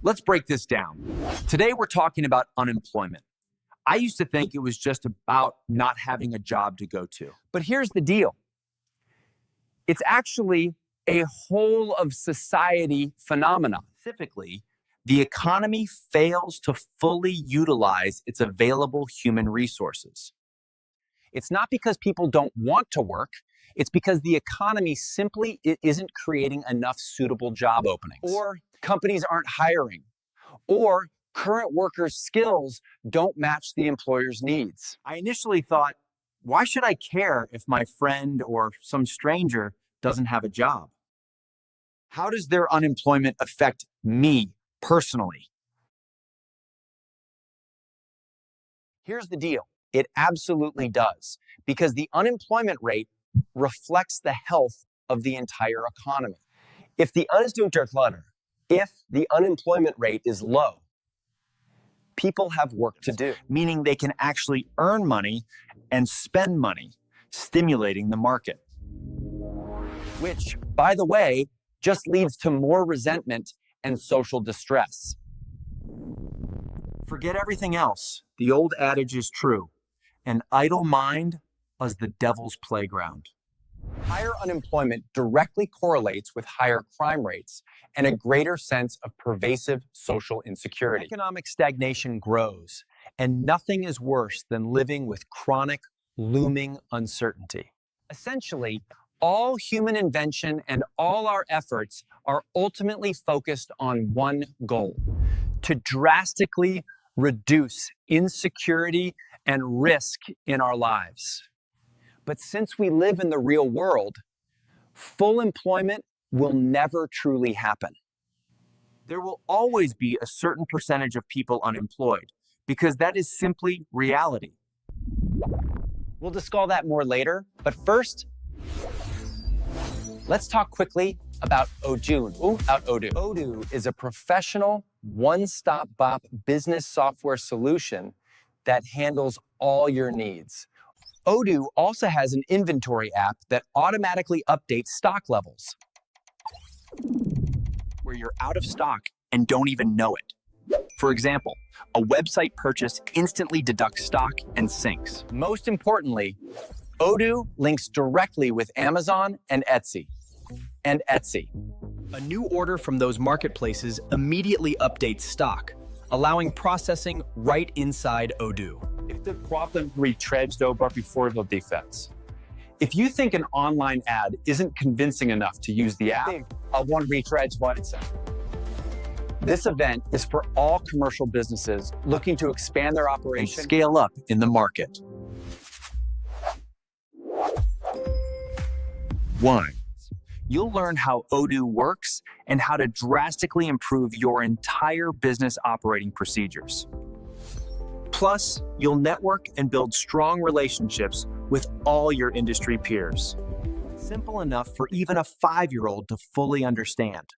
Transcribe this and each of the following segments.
Let's break this down. Today, we're talking about unemployment. I used to think it was just about not having a job to go to. But here's the deal. It's actually a whole of society phenomenon. Specifically, the economy fails to fully utilize its available human resources. It's not because people don't want to work. It's because the economy simply isn't creating enough suitable job openings. Or Companies aren't hiring. Or current workers' skills don't match the employer's needs. I initially thought, why should I care if my friend or some stranger doesn't have a job? How does their unemployment affect me personally? Here's the deal. It absolutely does, because the unemployment rate reflects the health of the entire economy. If the unemployment rate is low, people have work to do. Meaning they can actually earn money and spend money, stimulating the market. Which, by the way, just leads to more resentment and social distress. Forget everything else. The old adage is true. An idle mind is the devil's playground. Higher unemployment directly correlates with higher crime rates and a greater sense of pervasive social insecurity. Economic stagnation grows, and nothing is worse than living with chronic, looming uncertainty. Essentially, all human invention and all our efforts are ultimately focused on one goal: to drastically reduce insecurity and risk in our lives. But since we live in the real world, full employment will never truly happen. There will always be a certain percentage of people unemployed, because that is simply reality. We'll discuss all that more later, but first, let's talk quickly about Odoo. Odoo is a professional, one-stop-bop business software solution that handles all your needs. Odoo also has an inventory app that automatically updates stock levels, where you're out of stock and don't even know it. For example, a website purchase instantly deducts stock and syncs. Most importantly, Odoo links directly with Amazon and Etsy. A new order from those marketplaces immediately updates stock, allowing processing right inside Odoo. If the problem retrieves over before the defense. If you think an online ad isn't convincing enough to use the app, one retreads once. This event is for all commercial businesses looking to expand their And operation. scale up in the market. 1. You'll learn how Odoo works and how to drastically improve your entire business operating procedures. Plus, you'll network and build strong relationships with all your industry peers. Simple enough for even a 5-year-old to fully understand.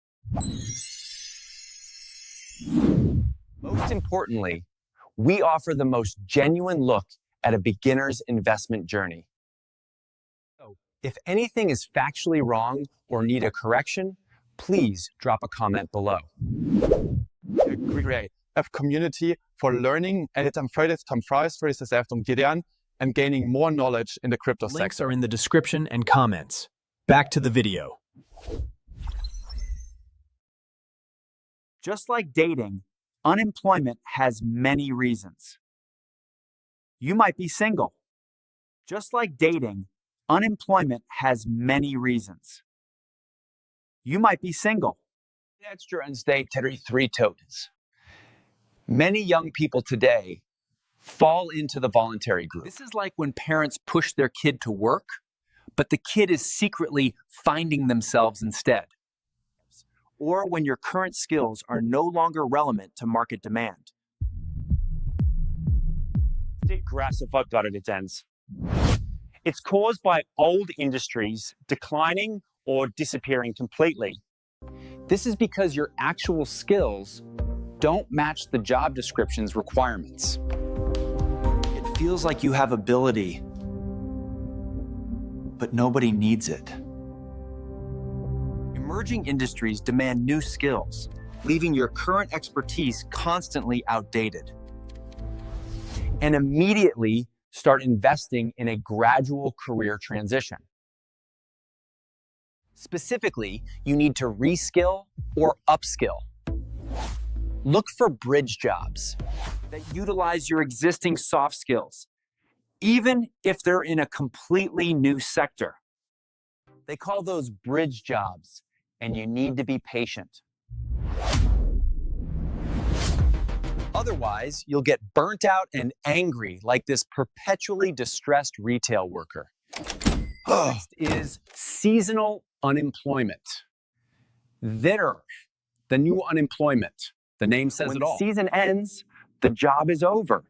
Most importantly, we offer the most genuine look at a beginner's investment journey. So, if anything is factually wrong or need a correction, please drop a comment below. Create a community for learning and it comprised for yourself and gaining more knowledge in the crypto sector. Links are in the description and comments. Back to the video. Just like dating, unemployment has many reasons. You might be single. Just like dating, unemployment has many reasons. You might be single. Extra and stay 3 tokens. Many young people today fall into the voluntary group. This is like when parents push their kid to work, but the kid is secretly finding themselves instead. Or when your current skills are no longer relevant to market demand. It's caused by old industries declining or disappearing completely. This is because your actual skills don't match the job description's requirements. It feels like you have ability, but nobody needs it. Emerging industries demand new skills, leaving your current expertise constantly outdated. And immediately start investing in a gradual career transition. Specifically, you need to reskill or upskill. Look for bridge jobs that utilize your existing soft skills, even if they're in a completely new sector. They call those bridge jobs, and you need to be patient. Otherwise, you'll get burnt out and angry like this perpetually distressed retail worker. Next is seasonal unemployment. They're the new unemployment. The name says When it the all. season ends, the job is over,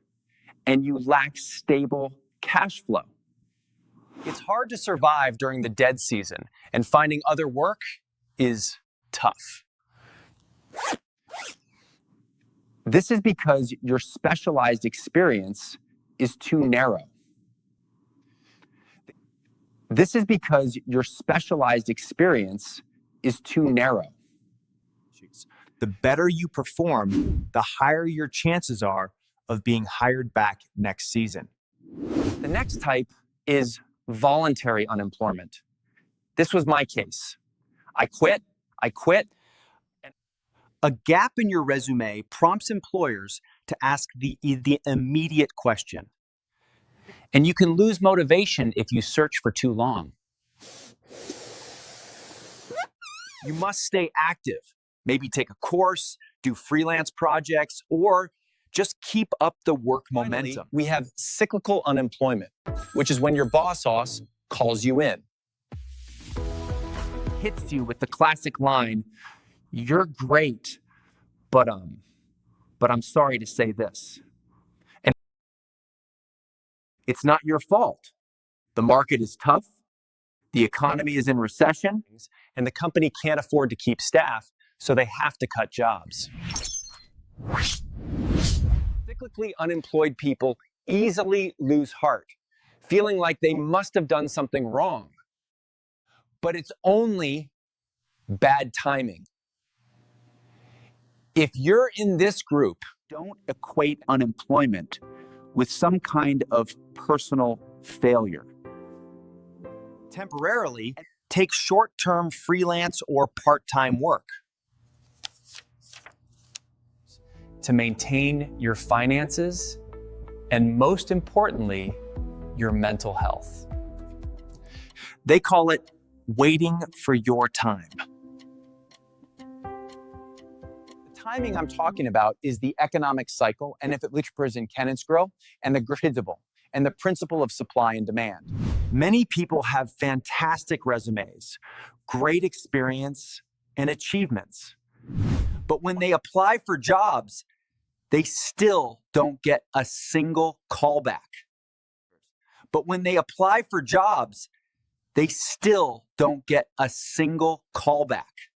and you lack stable cash flow. It's hard to survive during the dead season, and finding other work is tough. This is because your specialized experience is too narrow. This is because your specialized experience is too narrow. The better you perform, the higher your chances are of being hired back next season. The next type is voluntary unemployment. This was my case. I quit. A gap in your resume prompts employers to ask the immediate question. And you can lose motivation if you search for too long. You must stay active. Maybe take a course, do freelance projects, or just keep up the work momentum. Finally, we have cyclical unemployment, which is when your boss calls you in. Hits you with the classic line, "You're great, but I'm sorry to say this." And it's not your fault. The market is tough. The economy is in recession. And the company can't afford to keep staff, so they have to cut jobs. Cyclically unemployed people easily lose heart, feeling like they must have done something wrong. But it's only bad timing. If you're in this group, Don't equate unemployment with some kind of personal failure. Temporarily, take short-term freelance or part-time work. to maintain your finances and, most importantly, your mental health. They call it waiting for your time. The timing I'm talking about is the economic cycle, and if it which in Kennisgrove, and the Gridable, and the principle of supply and demand. Many people have fantastic resumes, great experience, and achievements. But when they apply for jobs, they still don't get a single callback. But when they apply for jobs, they still don't get a single callback.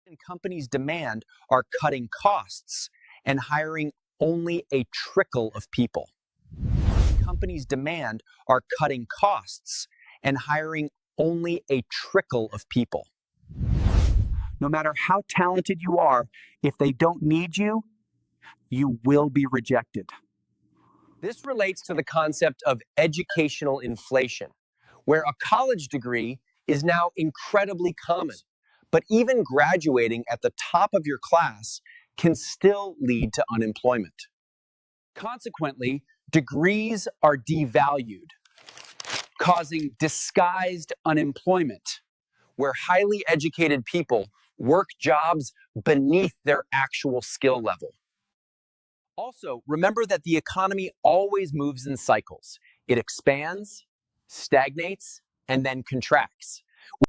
And companies' demand are cutting costs and hiring only a trickle of people. Companies' demand are cutting costs and hiring only a trickle of people. No matter how talented you are, if they don't need you, you will be rejected. This relates to the concept of educational inflation, where a college degree is now incredibly common, but even graduating at the top of your class can still lead to unemployment. Consequently, degrees are devalued, causing disguised unemployment, where highly educated people work jobs beneath their actual skill level. Also, remember that the economy always moves in cycles. It expands, stagnates, and then contracts.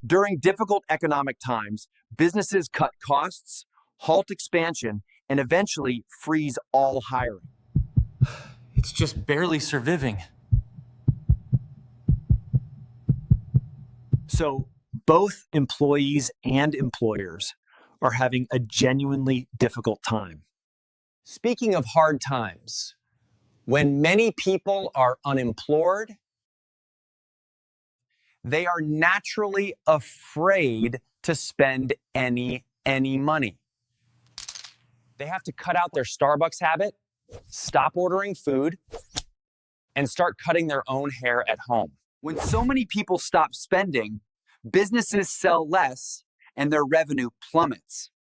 During difficult economic times, businesses cut costs, halt expansion, and eventually freeze all hiring. It's just barely surviving. So both employees and employers are having a genuinely difficult time. Speaking of hard times, when many people are unemployed, they are naturally afraid to spend any money. They have to cut out their Starbucks habit, stop ordering food, and start cutting their own hair at home. When so many people stop spending, businesses sell less and their revenue plummets.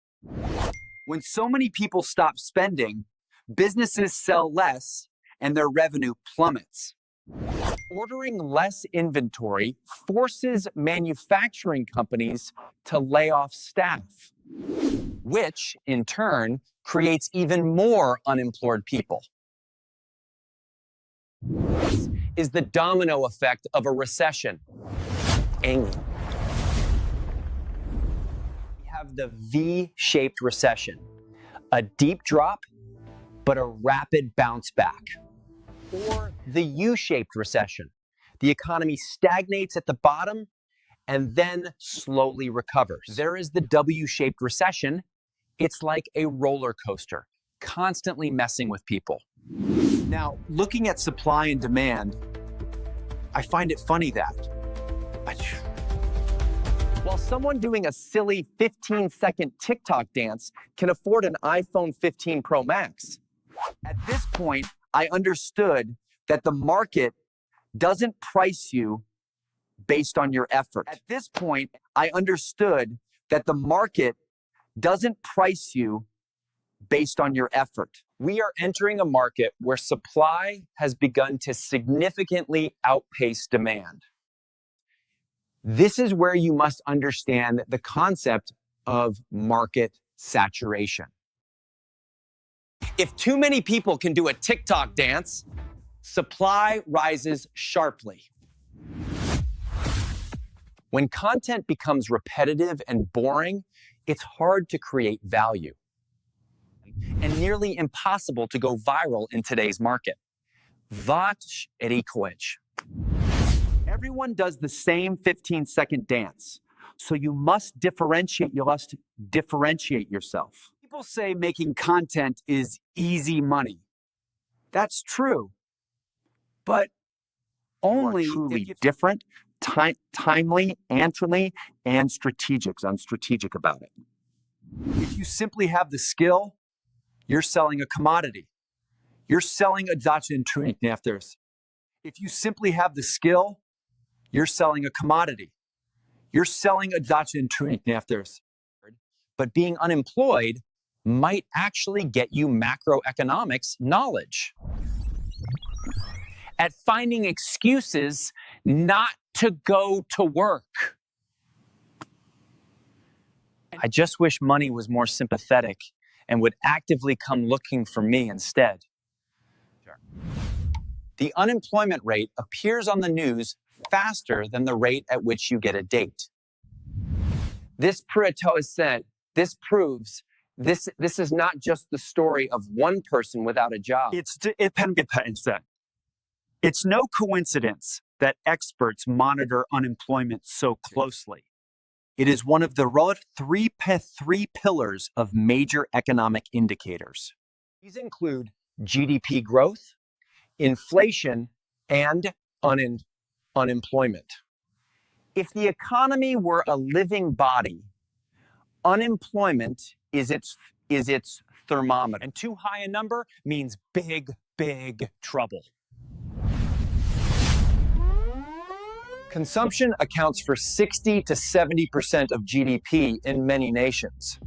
When so many people stop spending, businesses sell less and their revenue plummets. Ordering less inventory forces manufacturing companies to lay off staff, which in turn creates even more unemployed people. This is the domino effect of a recession. We have the V-shaped recession, a deep drop, but a rapid bounce back. Or the U-shaped recession. The economy stagnates at the bottom and then slowly recovers. There is the W-shaped recession. It's like a roller coaster, constantly messing with people. Now, looking at supply and demand, I find it funny that while someone doing a silly 15-second TikTok dance can afford an iPhone 15 Pro Max, at this point, I understood that the market doesn't price you based on your effort. At this point, I understood that the market doesn't price you based on your effort. We are entering a market where supply has begun to significantly outpace demand. This is where you must understand the concept of market saturation. If too many people can do a TikTok dance, supply rises sharply. When content becomes repetitive and boring, it's hard to create value and nearly impossible to go viral in today's market. Watch Erikovic. Everyone does the same 15-second dance, so you must differentiate yourself. People say making content is easy money. That's true, but only truly different, timely, answerly, and strategic. I'm strategic about it. If you simply have the skill, you're selling a commodity. You're selling a Dachshund nafters. If you simply have the skill, you're selling a commodity. You're selling a Dachshund nafters. But being unemployed might actually get you macroeconomics knowledge at finding excuses not to go to work. I just wish money was more sympathetic and would actively come looking for me instead. The unemployment rate appears on the news faster than the rate at which you get a date. This proves this is not just the story of one person without a job. It's no coincidence that experts monitor unemployment so closely. It is one of the three pillars of major economic indicators. These include GDP growth, inflation, and unemployment. If the economy were a living body, unemployment is its thermometer. And too high a number means big, big trouble. Consumption accounts for 60 to 70% of GDP in many nations.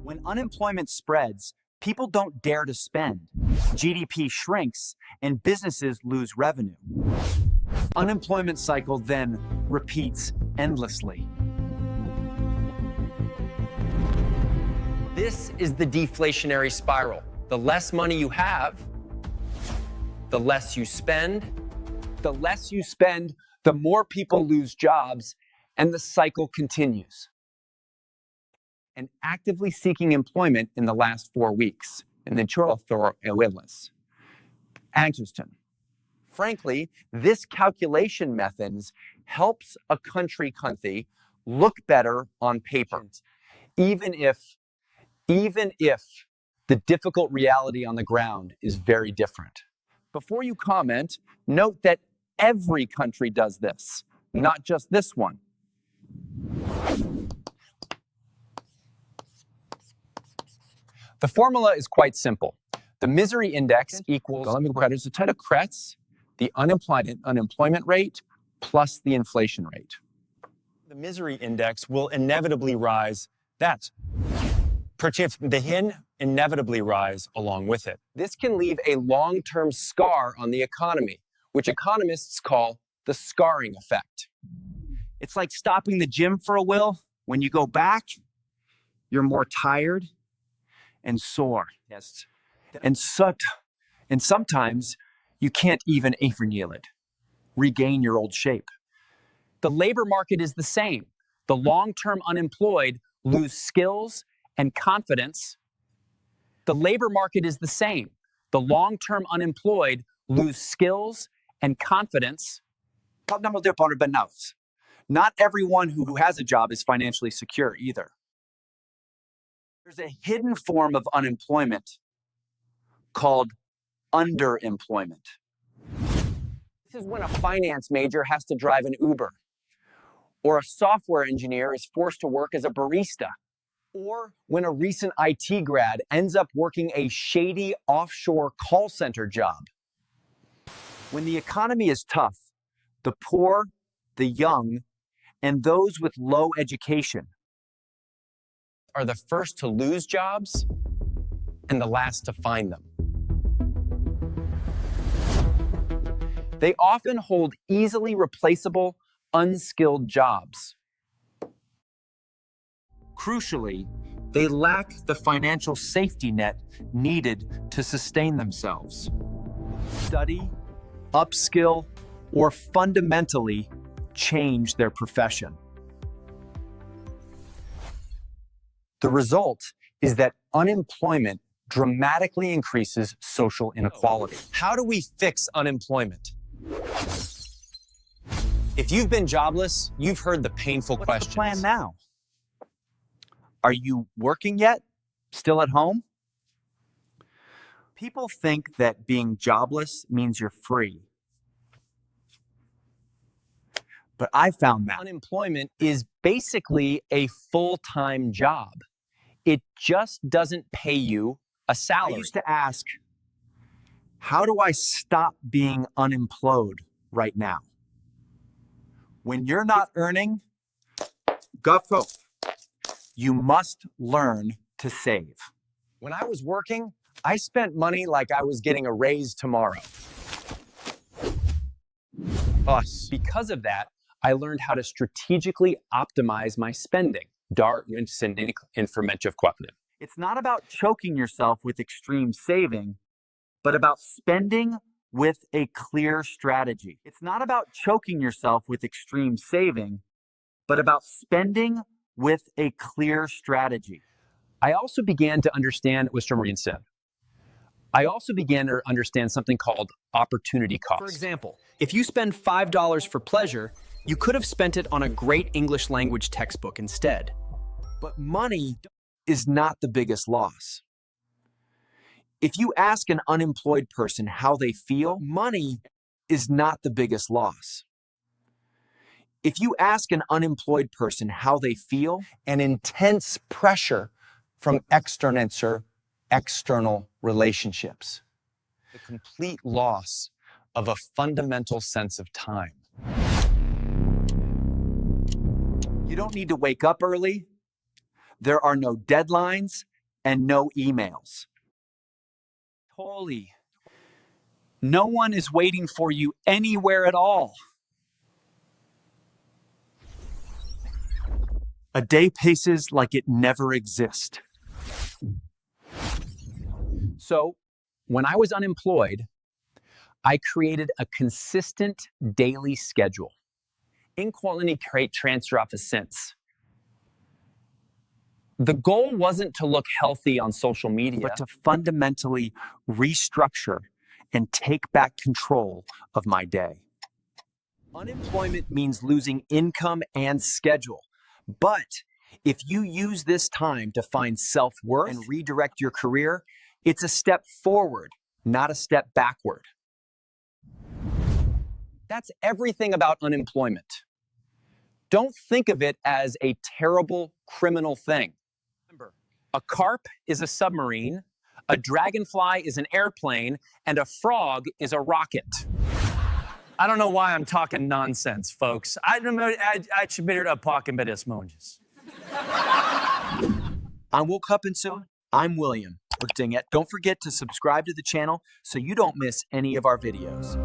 When unemployment spreads, people don't dare to spend. GDP shrinks and businesses lose revenue. Unemployment cycle then repeats endlessly. This is the deflationary spiral. The less money you have, the less you spend. The less you spend, the more people lose jobs, and the cycle continues. And actively seeking employment in the last 4 weeks, in the Frankly, this calculation method helps a country look better on paper, even if the difficult reality on the ground is very different. Before you comment, note that every country does this, not just this one. The formula is quite simple. The misery index equals the unemployment rate plus the inflation rate. The misery index will inevitably rise. That's the hin inevitably rise along with it. This can leave a long-term scar on the economy, which economists call the scarring effect. It's like stopping the gym for a while. When you go back, you're more tired and sore. Yes. And sometimes you can't even regain your old shape. The labor market is the same. The long-term unemployed lose skills and confidence. The labor market is the same. The long-term unemployed lose skills and confidence. Not everyone who has a job is financially secure either. There's a hidden form of unemployment called underemployment. This is when a finance major has to drive an Uber, or a software engineer is forced to work as a barista, or when a recent IT grad ends up working a shady offshore call center job. When the economy is tough, the poor, the young, and those with low education are the first to lose jobs and the last to find them. They often hold easily replaceable, unskilled jobs. Crucially, they lack the financial safety net needed to sustain themselves. Study, upskill, or fundamentally change their profession. The result is that unemployment dramatically increases social inequality. How do we fix unemployment? If you've been jobless, you've heard the painful questions. What's the plan now? Are you working yet? Still at home? People think that being jobless means you're free. But I found that Unemployment is basically a full-time job. It just doesn't pay you a salary. I used to ask, how do I stop being unemployed right now? When you're not earning, you must learn to save. When I was working, I spent money like I was getting a raise tomorrow. Because of that, I learned how to strategically optimize my spending. It's not about choking yourself with extreme saving, but about spending with a clear strategy. It's not about choking yourself with extreme saving, but about spending with a clear strategy. I also began to understand what Mr. Marine said. I also began to understand something called opportunity cost. For example, if you spend $5 for pleasure, you could have spent it on a great English language textbook instead. But money is not the biggest loss. If you ask an unemployed person how they feel, money is not the biggest loss. If you ask an unemployed person how they feel, an intense pressure from external relationships. The complete loss of a fundamental sense of time. You don't need to wake up early. There are no deadlines and no emails. Holy, no one is waiting for you anywhere at all. A day paces like it never exists. So, when I was unemployed, I created a consistent daily schedule. Inequality create transfer of sense. The goal wasn't to look healthy on social media, but to fundamentally restructure and take back control of my day. Unemployment means losing income and schedule. But if you use this time to find self-worth and redirect your career, it's a step forward, not a step backward. That's everything about unemployment. Don't think of it as a terrible criminal thing. Remember, A carp is a submarine, a dragonfly is an airplane, and a frog is a rocket. I don't know why I'm talking nonsense, folks. I should better up talking about this monges. I'm Will Cuppinson. I'm William. Dang it. Don't forget to subscribe to the channel so you don't miss any of our videos.